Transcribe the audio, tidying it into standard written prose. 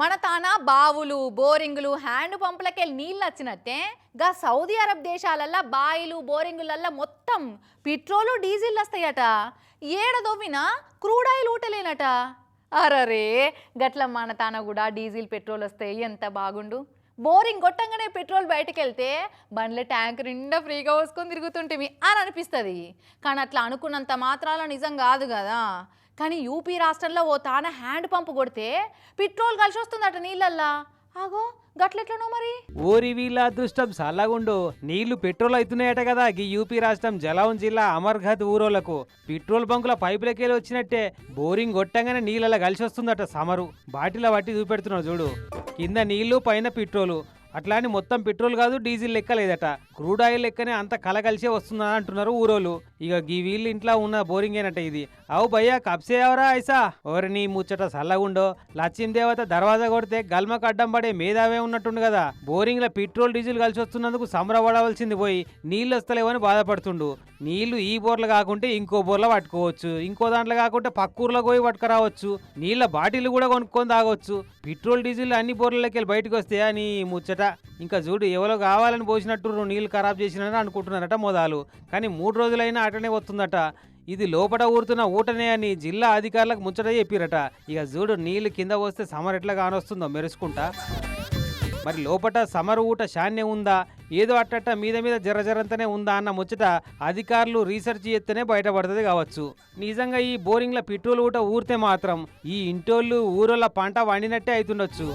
మన తాన బావులు బోరింగులు హ్యాండ్ పంపులకెళ్ళి నీళ్ళు వచ్చినట్టే గా సౌదీ అరబ్ దేశాలల్లా బాయిలు బోరింగులల్లా మొత్తం పెట్రోలు డీజిల్ వస్తాయట. ఏడదొవ్వినా క్రూడ్ ఆయిల్ ఊటలేనట. అరరే గట్ల మన తాన కూడా డీజిల్ పెట్రోల్ వస్తాయి, ఎంత బాగుండు. బోరింగ్ కొట్టంగానే పెట్రోల్ బయటకు వెళ్తే బండ్ల ట్యాంక్ నిండా ఫ్రీగా పోసుకొని తిరుగుతుంటేమి అని అనిపిస్తుంది. కానీ అట్లా అనుకున్నంత మాత్రాల నిజం కాదు కదా. కానీ యూపీ రాష్ట్రంలో ఓ తాన హ్యాండ్ పంపు కొడితే పెట్రోల్ కలిసి వస్తుందట నీళ్ళల్లా. ఆగో గట్లెట్లనో మరి. ఓరి వీళ్ళ అదృష్టం సల్లగుండు, నీళ్లు పెట్రోల్ అవుతున్నాయట కదా. ఈ యూపీ రాష్ట్రం జలౌన్ జిల్లా అమర్ఘత్ ఊరోలకు పెట్రోల్ బంకుల పైపులకెళ్ళి వచ్చినట్టే బోరింగ్ కొట్టంగానే నీళ్ళలా కలిసి వస్తుందట. సమరు బాటిల పట్టి చూపెడుతున్నాడు చూడు, కింద నీళ్లు పైన పెట్రోలు. అట్లా అని మొత్తం పెట్రోల్ కాదు డీజిల్ లెక్క లేదట, క్రూడ్ ఆయిల్ లెక్కనే అంత కలగలిసే వస్తుందని అంటున్నారు ఊరోళ్ళు. ఇక ఈ వీళ్ళు ఇంట్లో ఉన్న బోరింగ్ ఏనట ఇది. అవు భయ్యా కబ్సే ఎవరా ఐసా ఓరి నీ ముచ్చట సల్లగుండో. లక్ష్మీ దేవత దర్వాజా కొడితే గల్మకు అడ్డం పడే మేధావే ఉన్నట్టుండు కదా. బోరింగ్ లో పెట్రోల్ డీజిల్ కలిసి వస్తున్నందుకు సంబరపడవలసింది పోయి నీళ్ళు వస్తలేవని బాధపడుతుండు. నీళ్లు ఈ బోర్లు కాకుంటే ఇంకో బోర్లో పట్టుకోవచ్చు, ఇంకో దాంట్లో కాకుంటే పక్కూర్లో పోయి పట్టుకురావచ్చు, నీళ్ళ బాటిల్ కూడా కొనుక్కొని తాగొచ్చు. పెట్రోల్ డీజిల్ అన్ని బోర్లకి వెళ్ళి బయటకు వస్తే అని ముచ్చట. ఇంకా చూడు ఎవరో కావాలని పోసినట్టు నీళ్ళు ఖరాబ్ చేసినని అనుకుంటున్నారట మొదలు. కానీ 3 రోజులైనా అటనే వస్తుందట. ఇది లోపల ఊరుతున్న ఊటనే అని జిల్లా అధికారులకు ముచ్చట చెప్పిరట. ఇక చూడు నీళ్లు కింద వస్తే సమర్ ఎట్లా కానొస్తుందో మెరుసుకుంటా. మరి లోపట సమరు ఊట శాన్యం ఉందా, ఏదో అట్టట్ట మీద మీద జరజరంతనే ఉందా అన్న ముచ్చట అధికారులు రీసెర్చ్ చేస్తేనే బయటపడుతుంది కావచ్చు. నిజంగా ఈ బోరింగ్ల పెట్రోల్ ఊట ఊరితే మాత్రం ఈ ఇంటోళ్ళు ఊరోళ్ళ పంట వండినట్టే అవుతుండొచ్చు.